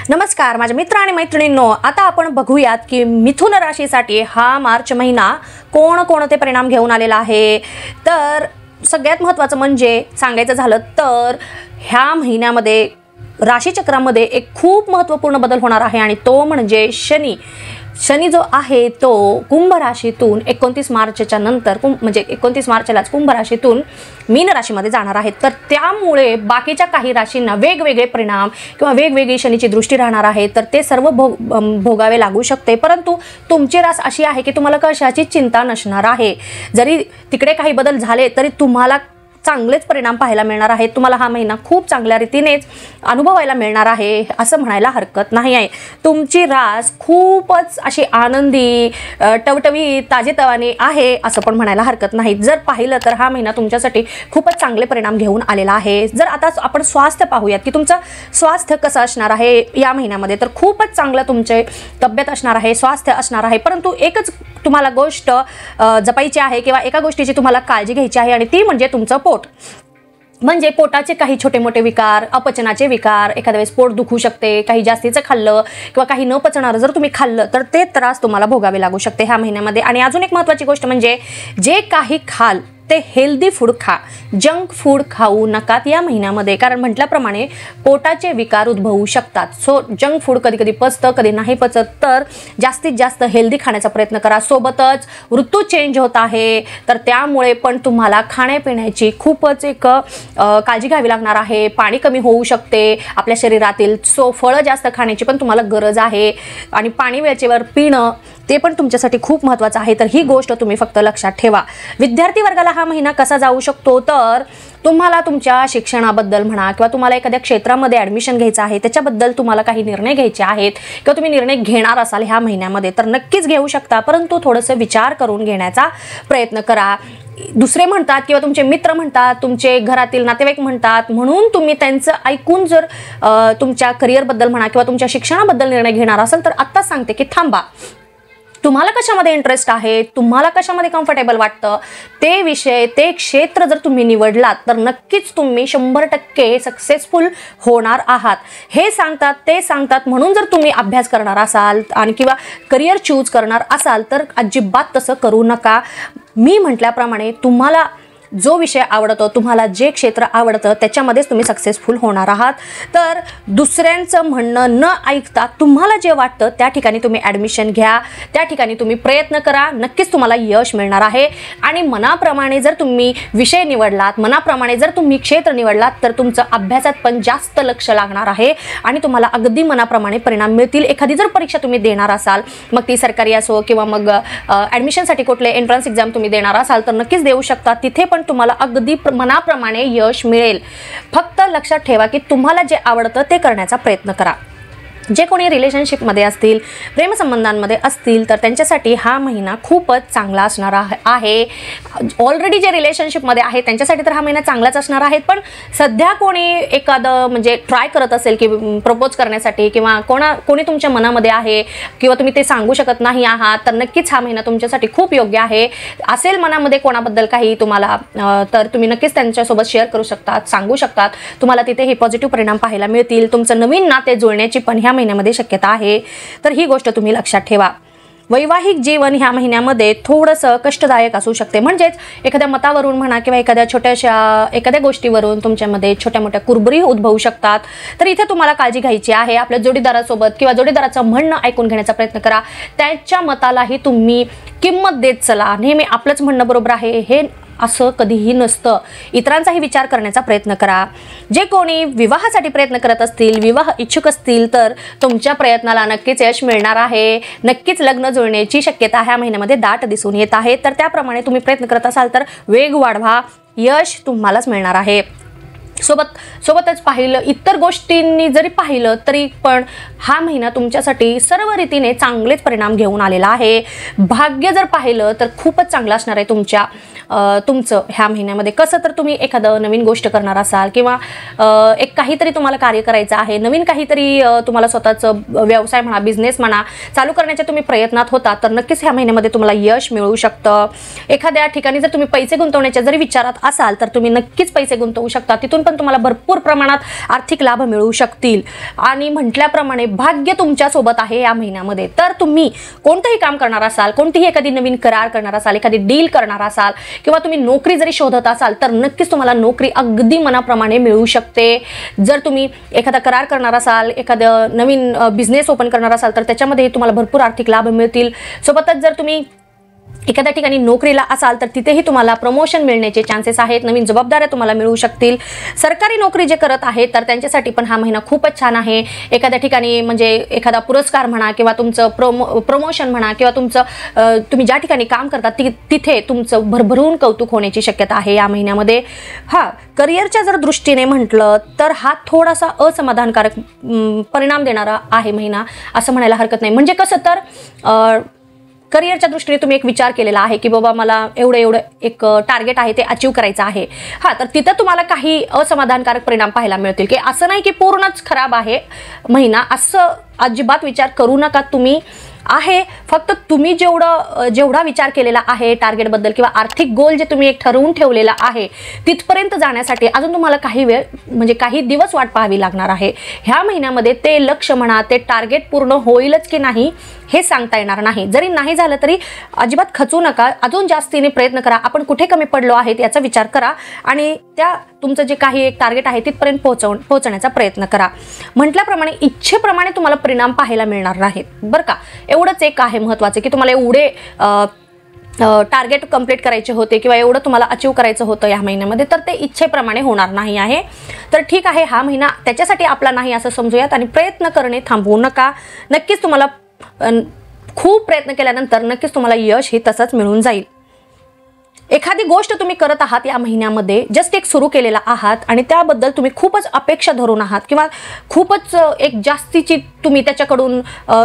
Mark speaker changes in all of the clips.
Speaker 1: नमस्कार माझ्या मित्र आणि मैत्रिणींनो, आता आपण बघूयात की मिथुन राशीसाठी हा मार्च महिना कोणते परिणाम घेऊन आलेला आहे। तर सगळ्यात महत्त्वाचं म्हणजे सांगायचं झालं तर ह्या महिन्यामध्ये राशीचक्रामध्ये एक खूप महत्त्वपूर्ण बदल होणार आहे आणि तो म्हणजे शनी जो आहे तो कुंभ राशीतून 29 मार्चच्या नंतर म्हणजे 29 मार्चलाच कुंभ राशीतून मीन राशीमध्ये जाणार आहे। तर त्यामुळे बाकीच्या काही राशींना वेगवेगळे परिणाम किंवा वेगवेगळी शनीची दृष्टी राहणार आहे, तर ते सर्व भोगावे लागू शकते। परंतु तुमची रास अशी आहे की तुम्हाला कशाची चिंता नसणार आहे। जरी तिकडे काही बदल झाले तरी तुम्हाला चांगलेच परिणाम पाहायला मिळणार आहेत। तुम्हाला हा महिना खूप चांगल्या रीतीनेच अनुभवायला मिळणार आहे असं म्हणायला हरकत नाही आहे। तुमची रास खूपच अशी आनंदी टवटवी ताजेतवानी आहे असं पण म्हणायला हरकत नाही। जर पाहिलं तर हा महिना तुमच्यासाठी खूपच चांगले परिणाम घेऊन आलेला आहे। जर आता आपण स्वास्थ्य पाहूयात की तुमचं स्वास्थ्य कसं असणार आहे या महिन्यामध्ये, तर खूपच चांगलं तुमचे तब्येत असणार आहे, स्वास्थ्य असणार आहे। परंतु एकच तुम्हाला गोष्ट जपायची आहे किंवा एका गोष्टीची तुम्हाला काळजी घ्यायची आहे आणि ती म्हणजे तुमचं पोट। म्हणजे पोटाचे काही छोटे मोठे विकार, अपचनाचे विकार, एखाद्या वेळेस पोट दुखू शकते, काही जास्तीचं खाल्लं किंवा काही न पचणारं जर तुम्ही खाल्लं तर ते त्रास तुम्हाला भोगावे लागू शकते ह्या महिन्यामध्ये। आणि अजून एक महत्त्वाची गोष्ट म्हणजे जे काही खाल ते हेल्दी फूड खा, जंक फूड खाऊ नकात या महिन्यामध्ये, कारण म्हटल्याप्रमाणे पोटाचे विकार उद्भवू शकतात। सो जंक फूड कधी कधी पचतं, कधी नाही पचत, तर जास्तीत जास्त हेल्दी खाण्याचा प्रयत्न करा। सोबतच ऋतू चेंज होत आहे तर त्यामुळे पण तुम्हाला खाण्यापिण्याची खूपच एक काळजी घ्यावी लागणार आहे। पाणी कमी होऊ शकते आपल्या शरीरातील, सो फळं जास्त खाण्याची पण तुम्हाला गरज आहे आणि पाणी वेळेवर पिणं ते पण तुमच्यासाठी खूप महत्त्वाचं आहे। तर ही गोष्ट तुम्ही फक्त लक्षात ठेवा। विद्यार्थी वर्गाला हा महिना कसा जाऊ शकतो, तर तुम्हाला तुमच्या शिक्षणाबद्दल म्हणा किंवा तुम्हाला एखाद्या क्षेत्रामध्ये ॲडमिशन घ्यायचं आहे त्याच्याबद्दल तुम्हाला काही निर्णय घ्यायचे आहेत किंवा तुम्ही निर्णय घेणार असाल ह्या महिन्यामध्ये तर नक्कीच घेऊ शकता, परंतु थोडंसं विचार करून घेण्याचा प्रयत्न करा। दुसरे म्हणतात किंवा तुमचे मित्र म्हणतात, तुमचे घरातील नातेवाईक म्हणतात म्हणून तुम्ही त्यांचं ऐकून जर तुमच्या करिअरबद्दल म्हणा किंवा तुमच्या शिक्षणाबद्दल निर्णय घेणार असाल तर आत्ताच सांगते की थांबा। तुम्हाला कशामध्ये इंटरेस्ट आहे, तुम्हाला कशामध्ये कम्फर्टेबल वाटतं, ते विषय ते क्षेत्र जर तुम्ही निवडलात तर नक्कीच तुम्ही 100% सक्सेसफुल होणार आहात। हे सांगतात ते सांगतात म्हणून जर तुम्ही अभ्यास करणार असाल आणि किंवा करिअर चूज करणार असाल तर अजिबात तसं करू नका। मी म्हटल्याप्रमाणे तुम्हाला जो विषय आवडतो, तुम्हाला जे क्षेत्र आवडतं त्याच्यामध्येच तुम्ही सक्सेसफुल होणार आहात। तर दुसऱ्यांचं म्हणणं न ऐकता तुम्हाला जे वाटतं त्या ठिकाणी तुम्ही ॲडमिशन घ्या, त्या ठिकाणी तुम्ही प्रयत्न करा, नक्कीच तुम्हाला यश मिळणार आहे। आणि मनाप्रमाणे जर तुम्ही विषय निवडलात, मनाप्रमाणे जर तुम्ही क्षेत्र निवडलात तर तुमचं अभ्यासात पण जास्त लक्ष लागणार आहे आणि तुम्हाला अगदी मनाप्रमाणे परिणाम मिळतील। एखादी जर परीक्षा तुम्ही देणार असाल, मग ती सरकारी असो किंवा मग ॲडमिशनसाठी कुठले एंट्रन्स एक्झाम तुम्ही देणार असाल तर नक्कीच देऊ शकता, तिथे पण तुम्हाला अगदी मनाप्रमाणे यश मिळेल। फक्त लक्षात ठेवा की तुम्हाला जे आवडतं ते करण्याचा प्रयत्न करा। जे कोणी रिलेशनशिपमध्ये असतील, प्रेमसंबंधांमध्ये असतील तर त्यांच्यासाठी हा महिना खूपच चांगला असणार आहे। ऑलरेडी जे रिलेशनशिपमध्ये आहे त्यांच्यासाठी तर हा महिना चांगलाच असणार आहे, पण सध्या कोणी एखादं म्हणजे ट्राय करत असेल की प्रपोज करण्यासाठी किंवा कोणी तुमच्या मनामध्ये आहे किंवा तुम्ही ते सांगू शकत नाही आहात तर नक्कीच हा महिना तुमच्यासाठी खूप योग्य आहे। असेल मनामध्ये कोणाबद्दल काही तुम्हाला तर तुम्ही नक्कीच त्यांच्यासोबत शेअर करू शकतात, सांगू शकतात, तुम्हाला तिथे हे पॉझिटिव्ह परिणाम पाहायला मिळतील। तुमचं नवीन नाते जुळण्याची पण ह्या महिन्यामध्ये शक्यता आहे, तर ही गोष्ट तुम्ही लक्षात ठेवा। वैवाहिक जीवन ह्या महिन्यामध्ये थोडंसं कष्टदायक असू शकते, म्हणजेच एखाद्या मतावरून म्हणा किंवा एखाद्या गोष्टीवरून तुमच्यामध्ये छोट्या मोठ्या कुरबुरी उद्भवू शकतात। तर इथे तुम्हाला काळजी घ्यायची आहे। आपल्या जोडीदारासोबत किंवा जोडीदाराचं म्हणणं ऐकून घेण्याचा प्रयत्न करा, त्याच्या मतालाही तुम्ही किंमत देत चला। नेहमी आपलंच म्हणणं बरोबर आहे हे असं कधीही नसतं, इतरांचाही विचार करण्याचा प्रयत्न करा। जे कोणी विवाहासाठी प्रयत्न करत असतील, विवाह इच्छुक असतील तर तुमच्या प्रयत्नाला नक्कीच यश मिळणार आहे। नक्कीच लग्न जुळण्याची शक्यता ह्या महिन्यामध्ये दाट दिसून येत आहे, तर त्याप्रमाणे तुम्ही प्रयत्न करत असाल तर वेग वाढवा, यश तुम्हालाच मिळणार आहे। सोबतच पाहिलं इतर गोष्टींनी जरी पाहिलं तरी पण हा महिना तुमच्यासाठी सर्व रीतीने चांगलेच परिणाम घेऊन आलेला आहे। भाग्य जर पाहिलं तर खूपच चांगलं असणार आहे तुमच्या तुमचं ह्या महिन्यामध्ये कसं, तर तुम्ही एखादं नवीन गोष्ट करणार असाल किंवा एक काहीतरी तुम्हाला कार्य करायचं आहे, नवीन काहीतरी तुम्हाला स्वतःचं व्यवसाय म्हणा, बिझनेस म्हणा चालू करण्याच्या तुम्ही प्रयत्नात होता, तर नक्कीच ह्या महिन्यामध्ये तुम्हाला यश मिळू शकतं. एखाद्या ठिकाणी जर तुम्ही पैसे गुंतवण्याच्या जरी विचारात असाल तर तुम्ही नक्कीच पैसे गुंतवू शकता, तिथून पण तुम्हाला भरपूर प्रमाणात आर्थिक लाभ मिळू शकतील. आणि म्हटल्याप्रमाणे भाग्य तुमच्या सोबत आहे या महिन्यामध्ये. तर तुम्ही कोणतंही काम करणार असाल, कोणतीही एखादी नवीन करार करणार असाल, एखादी डील करणार असाल किंवा तुम्ही नोकरी जरी शोधत असाल तर नक्कीच तुम्हाला नोकरी अगदी मनाप्रमाणे मिळू शकते. जर तुम्ही एखादा करार करणार असाल, एखादं नवीन बिझनेस ओपन करणार असाल तर त्याच्यामध्ये तुम्हाला भरपूर आर्थिक लाभ मिळतील. सोबतच जर तुम्ही एखाद्या ठिकाणी नोकरीला असाल तर तिथेही तुम्हाला प्रमोशन मिळण्याचे चान्सेस आहेत, नवीन जबाबदाऱ्या तुम्हाला मिळू शकतील. सरकारी नोकरी जे करत आहेत तर त्यांच्यासाठी पण हा महिना खूपच छान आहे. एखाद्या ठिकाणी म्हणजे एखादा पुरस्कार म्हणा किंवा तुमचं प्रमोशन म्हणा किंवा तुमचं तुम्ही ज्या ठिकाणी काम करता तिथे तुमचं भरभरून कौतुक होण्याची शक्यता आहे या महिन्यामध्ये. करिअरच्या जर दृष्टीने म्हटलं तर हा थोडासा असमाधानकारक परिणाम देणारा आहे महिना असं म्हणायला हरकत नाही. म्हणजे कसं तर करिअरच्या दृष्टीने तुम्ही एक विचार केलेला आहे की बाबा मला एवढं एक टार्गेट आहे ते अचीव करायचं आहे, तर तिथं तुम्हाला काही असमाधानकारक परिणाम पाहायला मिळतील. की असं नाही की पूर्णच खराब आहे महिना, असं अजिबात विचार करू नका तुम्ही. आहे फक्त तुम्ही जेवढा विचार केलेला आहे टार्गेटबद्दल किंवा आर्थिक गोल जे तुम्ही एक ठरवून ठेवलेला आहे तिथपर्यंत जाण्यासाठी अजून तुम्हाला काही वेळ म्हणजे काही दिवस वाट पाहावी लागणार आहे. ह्या महिन्यामध्ये ते लक्ष्य म्हणा, ते टार्गेट पूर्ण होईलच की नाही हे सांगता येणार नाही. जरी नाही झालं तरी अजिबात खचू नका, अजून जास्तीने प्रयत्न करा. आपण कुठे कमी पडलो आहे याचा विचार करा आणि त्या तुमचं जे काही एक टार्गेट आहे तिथपर्यंत पोहोचण्याचा प्रयत्न करा. म्हटल्याप्रमाणे इच्छेप्रमाणे तुम्हाला परिणाम पाहायला मिळणार नाहीत बरं का. एवढंच एक आहे महत्त्वाचं की तुम्हाला एवढे टार्गेट कंप्लीट करायचे होते किंवा एवढं तुम्हाला अचीव करायचं होतं या महिन्यामध्ये, तर ते इच्छेप्रमाणे होणार नाही आहे. तर ठीक आहे, हा महिना त्याच्यासाठी आपला नाही असं समजूयात आणि प्रयत्न करणे थांबवू नका. नक्कीच तुम्हाला खूप प्रयत्न केल्यानंतर नक्कीच तुम्हाला यश हे तसंच मिळून जाईल. एखादी गोष्ट तुम्ही करत आहात या महिन्यामध्ये, जस्ट एक सुरू केलेला आहात आणि त्याबद्दल तुम्ही खूपच अपेक्षा धरून आहात किंवा खूपच एक जास्तीची तुम्ही त्याच्याकडून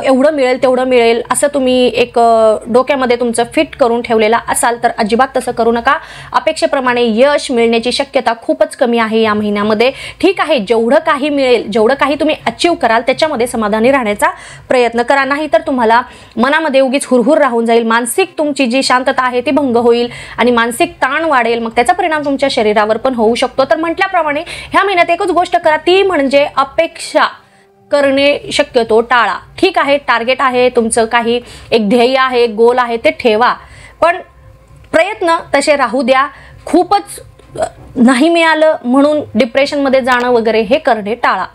Speaker 1: एवढं मिळेल तेवढं मिळेल असं तुम्ही एक डोक्यामध्ये तुमचं फिट करून ठेवलेला असाल तर अजिबात तसं करू नका. अपेक्षेप्रमाणे यश मिळण्याची शक्यता खूपच कमी आहे या महिन्यामध्ये. ठीक आहे, जेवढं काही मिळेल, जेवढं काही तुम्ही अचीव कराल त्याच्यामध्ये समाधानी राहण्याचा प्रयत्न करा. नाही तर तुम्हाला मनामध्ये उगीच हुरहुर राहून जाईल, मानसिक तुमची जी शांतता आहे ती भंग होईल आणि मानसिक ताण वाढेल, मग त्याचा परिणाम तुमच्या शरीरावर पण होऊ शकतो. तर म्हटल्याप्रमाणे ह्या महिन्यात एकच गोष्ट करा, ती म्हणजे अपेक्षा करणे शक्यतो टाळा. ठीक आहे, टार्गेट आहे तुमचं, काही एक ध्येय आहे, गोल आहे ते ठेवा, पण प्रयत्न तसे राहू द्या. खूपच नाही मिळालं म्हणून डिप्रेशनमध्ये जाणं वगैरे हे करणे टाळा.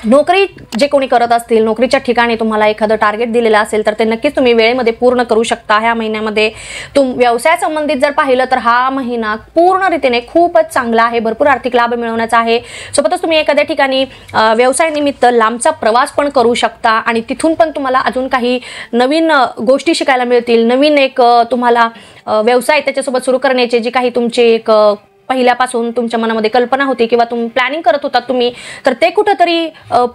Speaker 1: नोकरी जे कोणी करत असतील, नोकरीच्या ठिकाणी तुम्हाला एखादं टार्गेट दिलेलं असेल तर ते नक्कीच तुम्ही वेळेमध्ये पूर्ण करू शकता ह्या महिन्यामध्ये. व्यवसायासंबंधित जर पाहिलं तर हा महिना पूर्ण रीतीने खूपच चांगला आहे, भरपूर आर्थिक लाभ मिळवण्याचा आहे. सोबतच तुम्ही एखाद्या ठिकाणी व्यवसायानिमित्त लांबचा प्रवास पण करू शकता आणि तिथून पण तुम्हाला अजून काही नवीन गोष्टी शिकायला मिळतील. नवीन एक तुम्हाला व्यवसाय त्याच्यासोबत सुरू करण्याचे जे काही तुमचे एक पहिल्यापासून तुमच्या मनामध्ये कल्पना होती किंवा तुम्ही प्लॅनिंग करत होता तुम्ही, तर ते कुठंतरी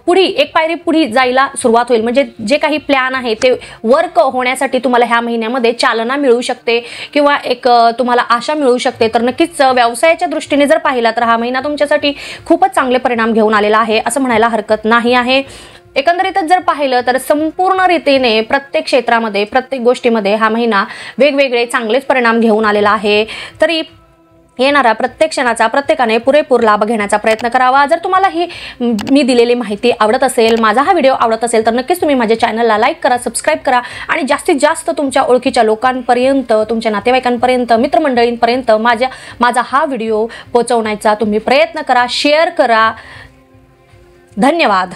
Speaker 1: पुढे एक पायरी पुढे जायला सुरुवात होईल. म्हणजे जे काही प्लॅन आहे ते वर्क होण्यासाठी तुम्हाला ह्या महिन्यामध्ये चालना मिळू शकते किंवा एक तुम्हाला आशा मिळू शकते. तर नक्कीच व्यवसायाच्या दृष्टीने जर पाहिला तर हा महिना तुमच्यासाठी खूपच चांगले परिणाम घेऊन आलेला आहे असं म्हणायला हरकत नाही आहे. एकंदरीतच जर पाहिलं तर संपूर्ण रीतीने प्रत्येक क्षेत्रामध्ये, प्रत्येक गोष्टीमध्ये हा महिना वेगवेगळे चांगलेच परिणाम घेऊन आलेला आहे. तरी येणारा प्रत्येक क्षणाचा प्रत्येकाने पुरेपूर लाभ घेण्याचा प्रयत्न करावा. जर तुम्हाला ही मी दिलेली माहिती आवडत असेल, माझा हा व्हिडिओ आवडत असेल तर नक्कीच तुम्ही माझ्या चॅनलला लाईक करा, सबस्क्राईब करा आणि जास्तीत जास्त तुमच्या ओळखीच्या लोकांपर्यंत, तुमच्या नातेवाईकांपर्यंत, मित्रमंडळींपर्यंत माझा हा व्हिडिओ पोहोचवण्याचा तुम्ही प्रयत्न करा, शेअर करा. धन्यवाद.